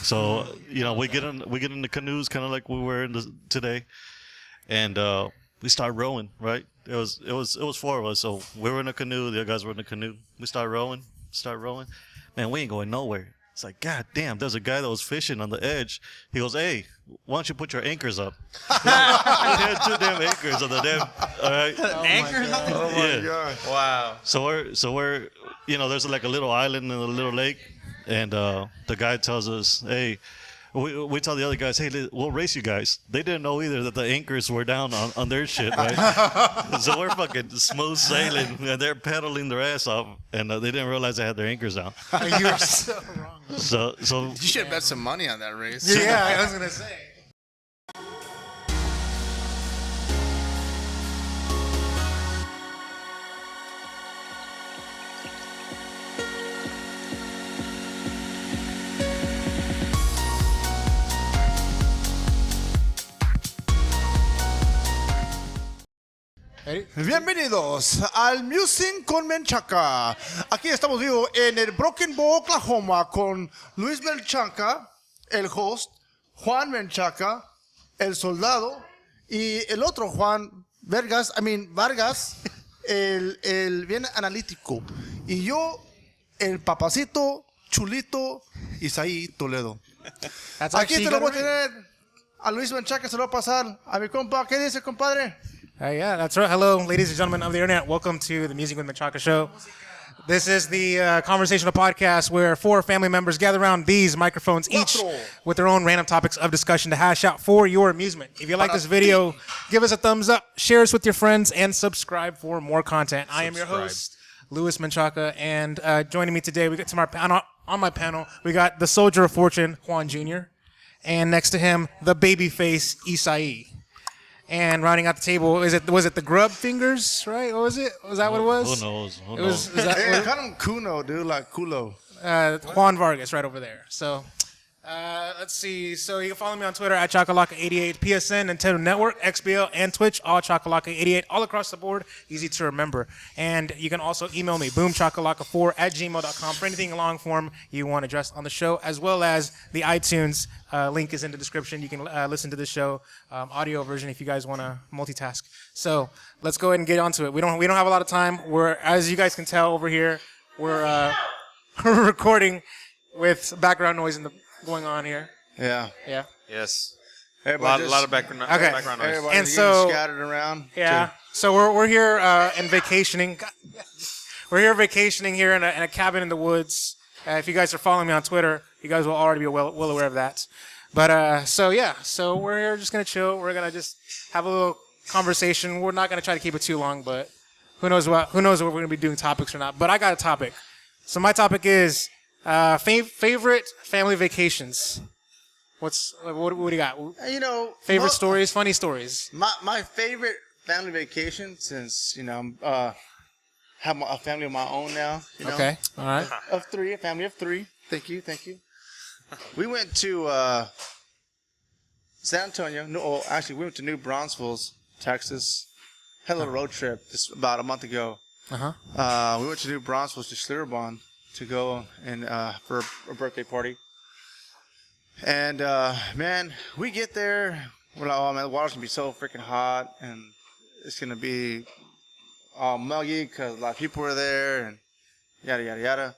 So we get in the canoes, kind of like we were today, and we start rowing. Right? It was four of us, so we were in a canoe. The other guys were in a canoe. We start rowing. Man, we ain't going nowhere. It's like, God damn, there's a guy that was fishing on the edge. He goes, hey, why don't you put your anchors up? We had 2 damn anchors on the damn, all right? Anchors? Oh, my God. Wow. So we're there's like a little island in a little lake, and the guy tells us, hey, we tell the other guys, hey, we'll race you guys. They didn't know either that the anchors were down on their shit, right? So we're fucking smooth sailing, and they're pedaling their ass off, and they didn't realize they had their anchors down. You were so wrong. So You should have bet some money on that race. Yeah, I was going to say. Bienvenidos al Musing con Menchaca. Aquí estamos vivos en el Broken Bow, Oklahoma, con Luis Menchaca, el host, Juan Menchaca, el soldado, y el otro Juan Vargas, el bien analítico. Y yo, el papacito, chulito, Isai, Toledo. Aquí te lo voy a tener. A Luis Menchaca se lo va a pasar. A mi compa, ¿qué dice, compadre? Yeah, that's right. Hello, ladies and gentlemen of the internet. Welcome to the Musing with Menchaca show. This is the conversational podcast where 4 family members gather around these microphones each with their own random topics of discussion to hash out for your amusement. If you like this video, give us a thumbs up, share us with your friends, and subscribe for more content. I am your host, Luis Menchaca, and joining me today, we got on my panel, we got the Soldier of Fortune, Juan Jr., and next to him, the babyface, Isai. And rounding out the table, was it the grub fingers, right? What was it? Was that what it was? Who knows? They call him Kuno, dude, like Kulo. Juan Vargas right over there. So let's see. So you can follow me on Twitter at Chakalaka88, PSN, Nintendo Network, XBL, and Twitch, all Chakalaka88, all across the board, easy to remember. And you can also email me, boomchakalaka4@gmail.com, for anything in long form you want addressed on the show, as well as the iTunes link is in the description. You can listen to the show audio version if you guys want to multitask. So let's go ahead and get onto it. We don't have a lot of time. As you guys can tell over here, we're recording with background noise going on here. Yeah. Yeah. Yes. A lot of background noise. And so scattered around. Yeah. Too. So we're here and vacationing. We're here vacationing here in a cabin in the woods. If you guys are following me on Twitter, you guys will already be well aware of that. But so we're here just gonna chill. We're gonna just have a little conversation. We're not gonna try to keep it too long, but who knows what we're gonna be doing topics or not. But I got a topic. So my topic is favorite family vacations. What do you got? Favorite stories, funny stories. My favorite family vacation, since have a family of my own now. Okay, all right. A family of 3. Thank you. We went to San Antonio. We went to New Braunfels, Texas. Had a little road trip just about a month ago. We went to New Braunfels to Schlitterbahn to go and for a birthday party. And man, we get there. We're like, oh man, the water's gonna be so freaking hot, and it's gonna be all muggy because a lot of people were there, and yada yada yada.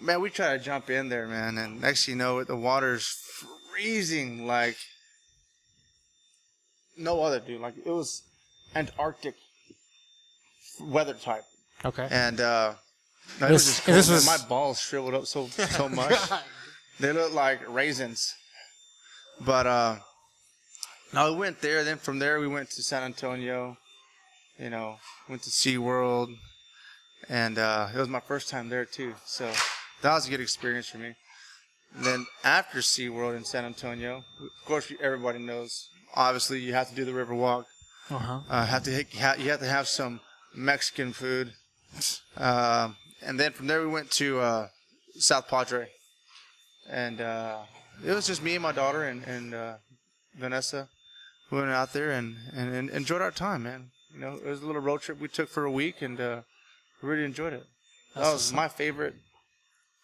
Man, we try to jump in there, man, and next thing you know, the water's freezing like no other, dude. Like it was Antarctic weather type. Okay. And no, it was just cold, this was my balls shriveled up so much. They look like raisins. But no, we went there. Then from there we went to San Antonio. Went to SeaWorld, and it was my first time there too. So that was a good experience for me. And then after SeaWorld in San Antonio, of course everybody knows. Obviously, you have to do the river walk. You have to have some Mexican food. And then from there we went to South Padre. And it was just me and my daughter and Vanessa. We went out there and enjoyed our time, man. It was a little road trip we took for a week, and really enjoyed it. That was my favorite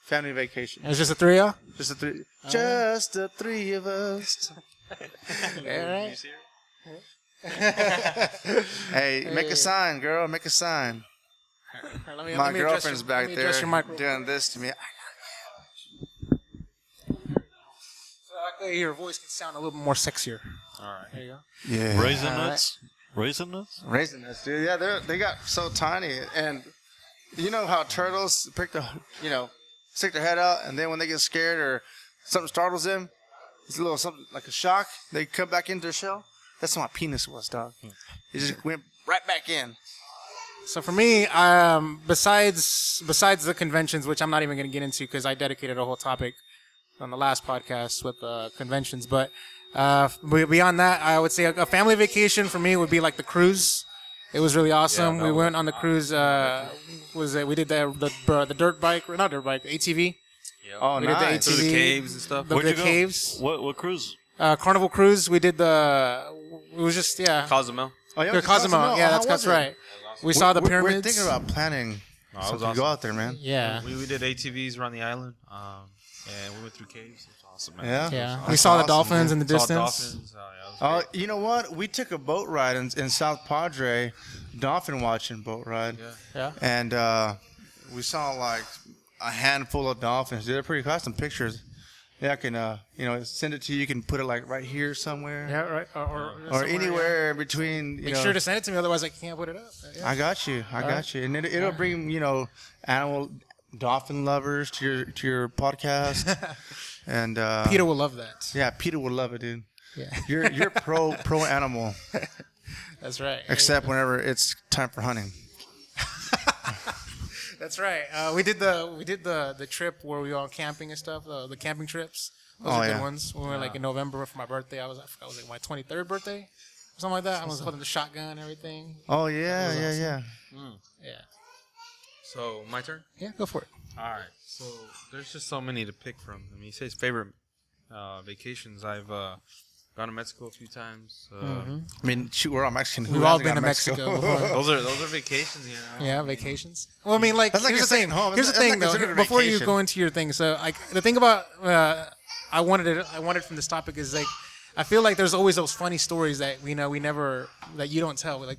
family vacation. It was just the three of y'all? Just the three of us. All right. Hey, make a sign, girl. Make a sign. My girlfriend's back there doing this to me. So your voice can sound a little more sexier. All right. There you go. Yeah. Raisin nuts. Raisin nuts. Raisin nuts, dude. Yeah, they got so tiny, and you know how turtles stick their head out, and then when they get scared or something startles them, it's a little something like a shock. They come back into their shell. That's what my penis was, dog. It just went right back in. So for me, besides the conventions, which I'm not even going to get into because I dedicated a whole topic on the last podcast with conventions, but beyond that, I would say a family vacation for me would be like the cruise. It was really awesome. We went on the cruise. We did the dirt bike, not dirt bike, ATV. Yep. Oh, We nice. did the ATV, Through the caves and stuff. The Where'd you go? caves. What cruise? Carnival cruise. We did it was just Cozumel. Oh, yeah, the Cozumel. Yeah, that's right. We saw the We're pyramids. thinking about planning. Oh, it So was to awesome. go out there, man. Yeah. We did ATVs around the island. And we went through caves. It was awesome, man. Yeah. Yeah. We That's saw the awesome, dolphins man. in the Saw distance. dolphins. Oh, yeah, it was great. You know what? We took a boat ride in South Padre, dolphin watching boat ride. Yeah. Yeah. And we saw like a handful of dolphins. They're pretty cool. Some pictures. Yeah, I can send it to you. You can put it like right here somewhere. Yeah. Right. Or Or anywhere between. Make sure to send it to me, otherwise I can't put it up. Yeah. I got you. I got you. And it'll bring dolphin lovers to your podcast. And Peter will love that. Yeah, Peter would love it, dude. Yeah. You're pro animal, That's right. except whenever it's time for hunting. That's right. We did the trip where we were all camping and stuff. The camping trips. Those are good ones. We went like in November for my birthday. I forgot, it was like my 23rd birthday, or something like that. I was holding the shotgun and everything. Oh yeah, That yeah, was yeah. Yeah. So, my turn? Yeah. Go for it. All right. So, there's just so many to pick from. I mean, he says favorite vacations. I've gone to Mexico a few times. I mean, shoot, we're all Mexican. Who We've all hasn't been gone to Mexico before. Those are vacations, you know. Yeah, vacations. Well, I mean, like, That's like here's a the thing. second home. Here's the That's thing, not though. considered a Before you vacation. go into your thing, so like the thing about I wanted from this topic is like I feel like there's always those funny stories that we never that you don't tell. Like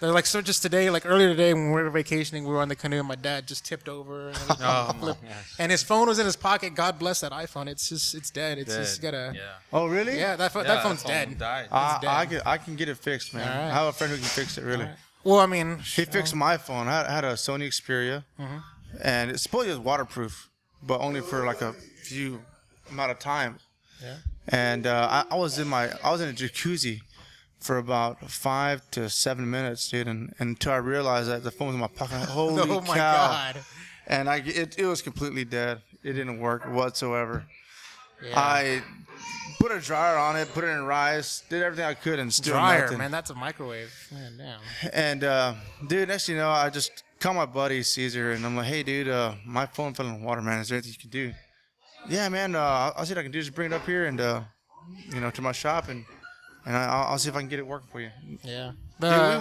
they're like so just today, like earlier today when we were vacationing, we were on the canoe and my dad just tipped over and, Oh, my gosh. and his phone was in his pocket. God bless that iPhone. It's dead. It's just gotta. Yeah. Oh really? Yeah, that Yeah, phone's phone dead. Died. I can get it fixed, man. All right. I have a friend who can fix it. Really. Well, I mean, He fixed my phone. I had a Sony Xperia, and it's supposedly waterproof, but only for like a few amount of time. Yeah. And I was in a jacuzzi for about 5 to 7 minutes, dude, and until I realized that the phone was in my pocket. Holy oh my cow! God. And it was completely dead. It didn't work whatsoever. Yeah. I put a dryer on it, put it in rice, did everything I could, and still Dryer, nothing. man, that's a microwave. Man, damn. And dude, next thing you know, I just call my buddy Caesar, and I'm like, "Hey, dude, my phone fell in the water, man. Is there anything you can do?" Yeah, man. I'll see what I can do. Just bring it up here and to my shop, and I'll see if I can get it working for you. Yeah. Dude, I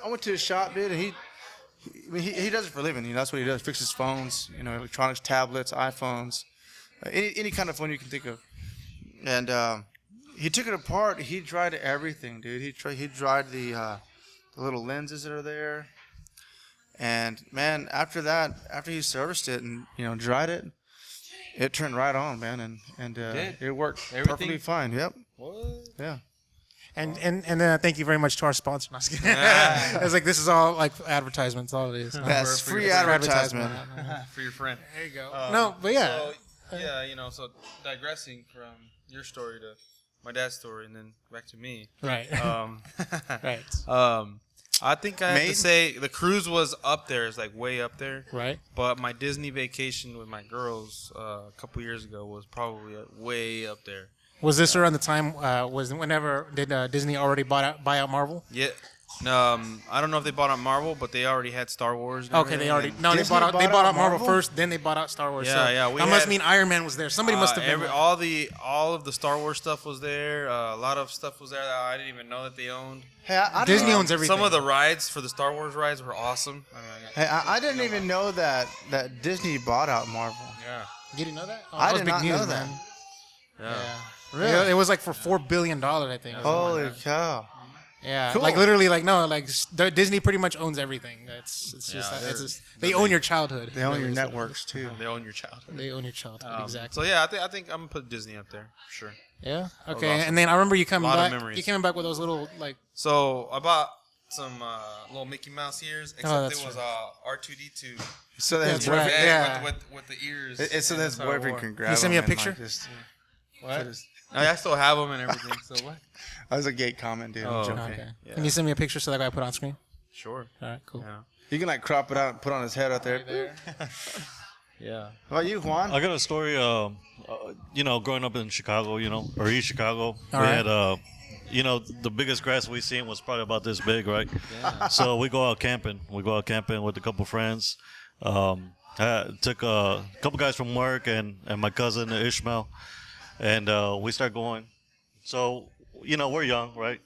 went to his shop, dude, and he does it for a living. That's what he does. Fixes phones, electronics, tablets, iPhones, any kind of phone you can think of. And he took it apart. He dried everything, dude. He dried the little lenses that are there. And man, after he serviced it and dried it, it turned right on, man, and it worked perfectly fine. Yep. What? Yeah. And thank you very much to our sponsor. No, I was kidding. It's like this is all like advertisements. All it is. That's for free your advertisement. For your friend. There you go. No, but yeah. So, yeah, so digressing from your story to my dad's story and then back to me. Right. Right. I think I have to say the cruise was up there. It's like way up there. Right. But my Disney vacation with my girls a couple years ago was probably way up there. Was this around the time? Was whenever did Disney already buy out Marvel? Yeah. I don't know if they bought out Marvel, but they already had Star Wars. and Okay, they everything, already. and No, Disney they bought bought out out Marvel Marvel? first, then they bought out Star Wars. Yeah, so yeah, we that must had- mean Iron Man was there. Somebody must have been. all of the Star Wars stuff was there. A lot of stuff was there that I didn't even know that they owned. Hey, I Disney didn't- owns everything. Some of the rides for the Star Wars rides were awesome. Hey, I didn't even know that Disney bought out Marvel. Yeah, You didn't know that? Oh, I that was did big not news, know that. man. yeah. Yeah. It was like for $4 billion, I think. Holy cow! Yeah, Cool. like literally, like no, like Disney pretty much owns everything. It's just, Yeah, it's just they own your childhood. They own your Really, so- networks too. They own your childhood. They own your childhood, exactly. So yeah, I think I'm gonna put Disney up there for sure. Yeah. was Okay. awesome. And then I remember you coming Lot of back. memories. You came back with those little like. So I bought some little Mickey Mouse ears, except that's it was true. R2D2. So that his That's right. boyfriend, Yeah. With the ears. it's so that his That's how it boyfriend wore. can grab. send me a him and, picture? Like, just, What? I still have them and everything. So what? that was a gay comment, dude. I'm Oh, joking. Okay. Yeah. Can you send me a picture so that I put on screen? Sure. All right. Cool. Yeah. You can like crop it out and put on his head out there. Yeah. What about you, Juan? I got a story. Growing up in Chicago, or East Chicago, we right. had the biggest grass we seen was probably about this big, right? So we go out camping. We go out camping with a couple friends. I took a couple guys from work and my cousin Ishmael, and we start going. So we're young, right?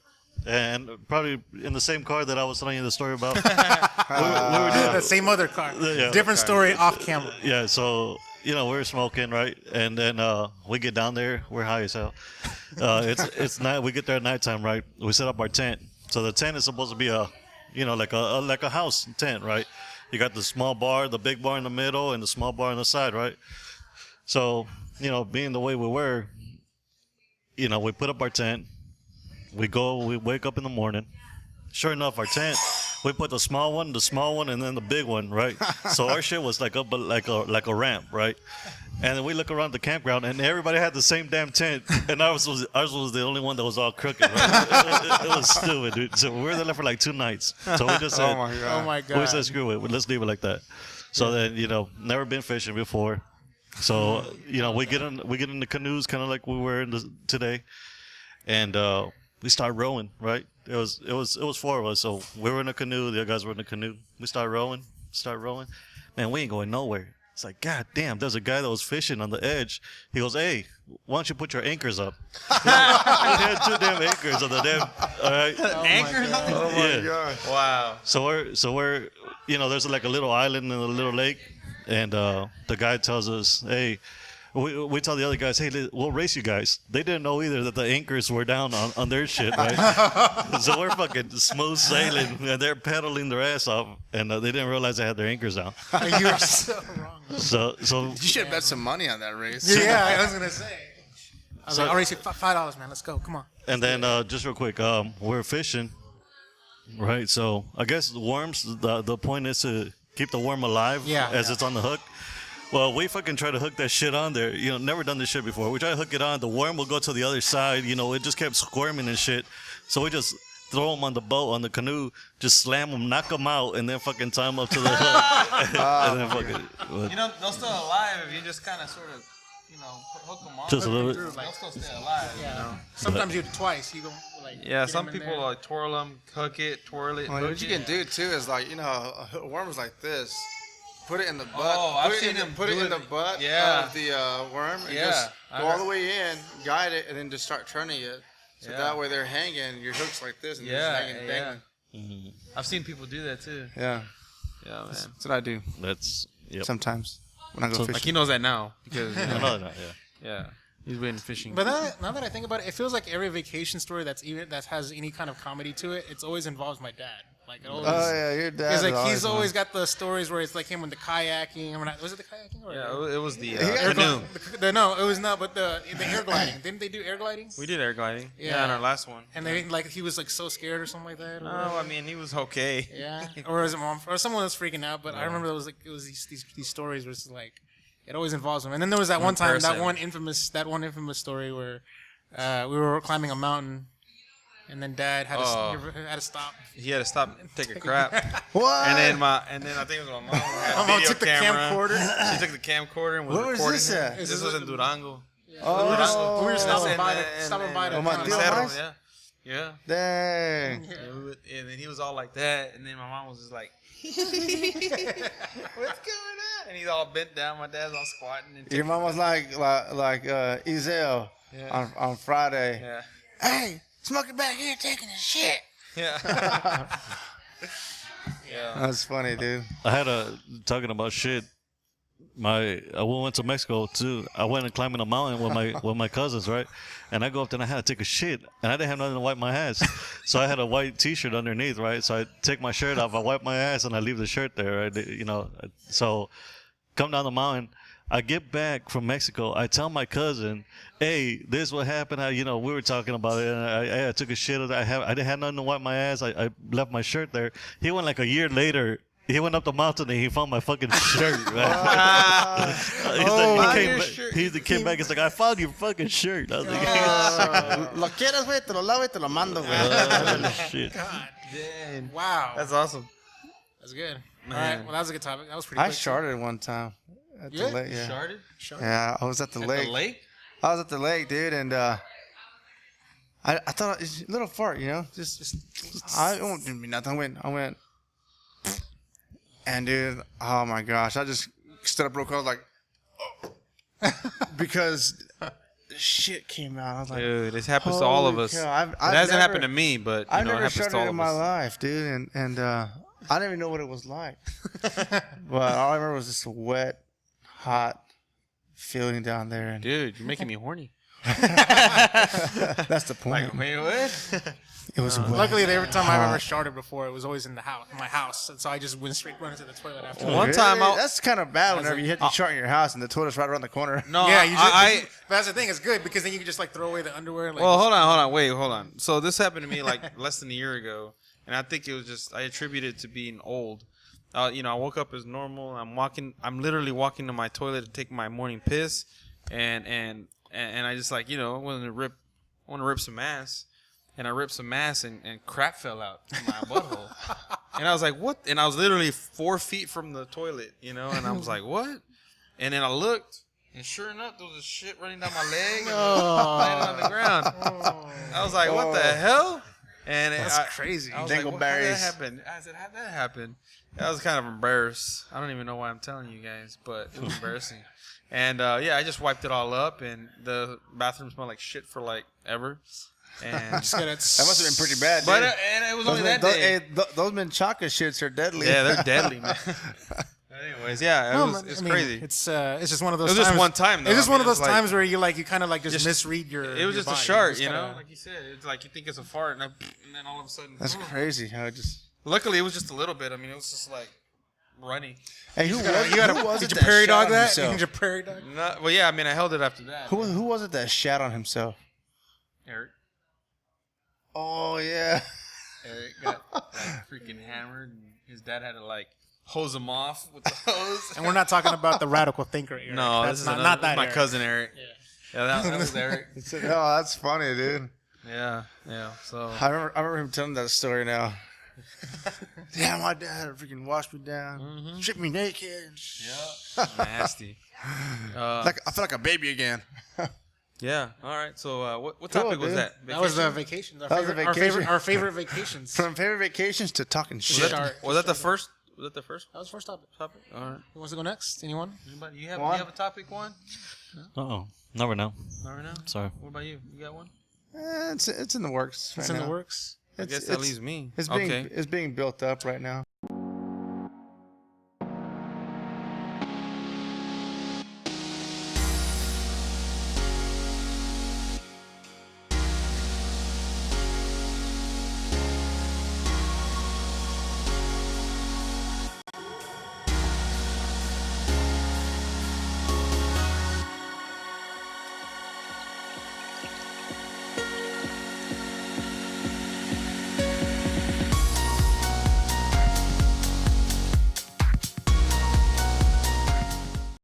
And probably in the same car that I was telling you the story about. we were doing The same other car. Yeah. Different story off camera. Yeah, so we're smoking, right? And then we get down there, we're high as hell. It's night. We get there at nighttime, right? We set up our tent. So the tent is supposed to be like a house tent, right? You got the small bar, the big bar in the middle, and the small bar on the side, right? So being the way we were, we put up our tent. We wake up in the morning. Sure enough, our tent, we put the small one, and then the big one, right? So our shit was like up like a ramp, right? And then we look around the campground, and everybody had the same damn tent, and ours was the only one that was all crooked, right? It was stupid, dude. So we were there for like 2 nights. So we just said, Oh my god. we said, screw it, let's leave it like that. So then, never been fishing before. So, we get in the canoes kind of like we were today, and we start rowing, right? It was 4 of us, so we were in a canoe, the other guys were in a canoe. We start rowing. Man, we ain't going nowhere. It's like, God damn, there's a guy that was fishing on the edge. He goes, hey, why don't you put your anchors up? He had 2 damn anchors on the damn, all right? Anchors? Oh my Yeah. god! Wow. So we're there's like a little island in a little lake, and the guy tells us, hey, we tell the other guys, hey, we'll race you guys. They didn't know either that the anchors were down on their shit, right? So we're fucking smooth sailing, and they're pedaling their ass off, and they didn't realize they had their anchors down. You are so wrong. So You should have bet some money on that race. Yeah, I was gonna say. I was So- like, already $5, man. Let's go. Come on. and then just real quick, we're fishing, right? So I guess the worms. The point is to keep the worm alive as it's on the hook. Well, we fucking try to hook that shit on there. Never done this shit before. We try to hook it on. The worm will go to the other side. It just kept squirming and shit. So we just throw them on the boat, on the canoe, just slam them, knock them out, and then fucking tie them up to the hook. And then fucking, They'll still alive if you just kind of sort of, hook them off. just a little bit. They'll still stay alive. Yeah. Sometimes you do it twice. You go like. Yeah, get some them in people there. like twirl them, hook it, twirl it. Well, hook what you it. can do too is like a worm is like this. Put it in the butt. Oh, I've put it seen in, him Put it do in the it. butt Yeah. of the worm. And Yeah. just I go all heard- the way in, guide it, and then just start turning it. So Yeah. that way they're hanging. Your hook's like this, and you're just hanging, dangling. I've seen people do that too. Yeah, Yeah, man. that's what I do That's yep. sometimes when I go So- fishing. Like he knows that now because No, yeah. yeah, he's been fishing. But now that I think about it, it feels like every vacation story that has any kind of comedy to it, it always involves my dad. Like it always. Oh yeah, your dad. It's is like he's one. always got the stories where it's like him with the kayaking. Was it the kayaking? Or yeah, it was the Yeah. canoe. No, it was not. But the air gliding. Didn't they do air gliding? We did air gliding. Yeah. Yeah, in our last one. And they like he was like so scared or something like that. or No, whatever. I mean he was okay. Yeah, or was it mom or someone was freaking out? But I remember it was these stories where it's like it always involves them. And then there was that one time, person. that one infamous story where we were climbing a mountain, and then Dad had to stop. He had to stop and take a crap. What? And then I think it was my mom. Had My a mom video took the camera. camcorder. She took the camcorder and was Where was recording this him. at? This was in Durango. Oh, We were stopping And- by and- stopping by and- to Oh, my kind of- dear. Cerro, Nice. yeah. Yeah. Dang. And then he was all like that, and then my mom was just like, "What's going on?" And he's all bent down. My dad's all squatting. And Your mom was like Ezel on Friday. yeah, Hey, smoking back here taking a shit. yeah, yeah. That's funny, dude. I had talking about shit. We went to Mexico too. I went and climbing a mountain with my cousins, right? And I go up there and I had to take a shit, and I didn't have nothing to wipe my ass, so I had a white T-shirt underneath, right? So I take my shirt off, I wipe my ass, and I leave the shirt there, right? You know, so come down the mountain. I get back from Mexico. I tell my cousin, "Hey, this is what happened. We were talking about it. And I took a shit. I didn't have nothing to wipe my ass. I left my shirt there." He went like a year later. He went up the mountain and he found my fucking shirt, man. He came back. He's like, "I found your fucking shirt." I was like, Lo quieres, güey, te lo lavo y te lo mando, güey. "Oh, shit." God. Damn. Wow. That's awesome. That's good. All Man. right. Well, that was a good topic. That was pretty I quick. sharted one time at the lake. Yeah. Sharted? Yeah, I was at the At lake. the lake? I was at the lake, dude, and I thought it's a little fart, just I won't do me nothing. I went, and dude, oh my gosh, I just stood up real quick. I was like, oh. Because shit came out. I was like, Dude, this happens to all of holy us. cow, It hasn't happened to me, but I've it never happens to sharted all in of my us. life, dude, and I didn't even know what it was like. But all I remember was this wet, hot feeling down there, and Dude, you're making me horny. that's the point. Wait, what? It was wet. Luckily, every time I've ever started before, it was always in my house, and so I just went straight run into the toilet after. One time I- that's kind of bad whenever you hit the chart in your house and the toilet's right around the corner. No, Yeah, you just, I but that's the thing. It's good because then you can just like throw away the underwear. Like, well, hold on. Wait, hold on. So this happened to me like less than a year ago, and I think it was just I attribute it to being old. I woke up as normal. I'm literally walking to my toilet to take my morning piss, and I just like I want to rip some ass, and I ripped some ass and crap fell out in my butthole, and I was like, what? And I was literally 4 feet from the toilet, and I was like, what? And then I looked, and sure enough, there was a shit running down my leg and landed on the ground. I was like, what the hell? And that's crazy. I was like, how did that Dingleberries. happen? I said, how'd that happen? I was kind of embarrassed. I don't even know why I'm telling you guys, but it was embarrassing. And I just wiped it all up, and the bathroom smelled like shit for like ever. And Just gonna- That must have been pretty bad, dude. but and it was only that day. Those Menchaca shits are deadly. Yeah, they're deadly, man. Anyways, yeah, No, it's I mean, crazy. It's just one of those. It was just times- one time, though. It's just I one mean, of those it's like- times where you kind of just misread your. It was your just a body. shart, just gotta- like you said. It's like you think it's a fart, and then all of a sudden, That's crazy how it just. luckily it was just a little bit. I mean, it was just like runny. Hey, who You was did it you prairie that dog shat on that? himself? Did you prairie dog? Well, yeah, I mean, I held it after that. Who was it that shat on himself? Eric Oh yeah. got like, freaking hammered, and his dad had to like hose him off with the hose. And we're not talking about the radical thinker. Eric. No, That's this is not, another, not that. my Eric. cousin Eric. Yeah, that was Eric. Oh, that's funny, dude. Yeah. So I remember him telling that story now. Yeah, my dad freaking washed me down, stripped me naked. nasty. I feel like a baby again. Yeah. All right. So what topic was dude. that? That was the Vacation? vacation. That was the vacation. Our favorite vacations. From favorite vacations to talking shit. Was that the first? Was that the first That was the first topic. topic? All right. Who wants to go next? Anyone? Anybody? You Juan? have a topic, one? Uh-oh. Not right now. Not right now. Sorry. What about you? You got one? It's in the works. It's right in now. the works. I guess that leaves me. It's Okay. being built up right now.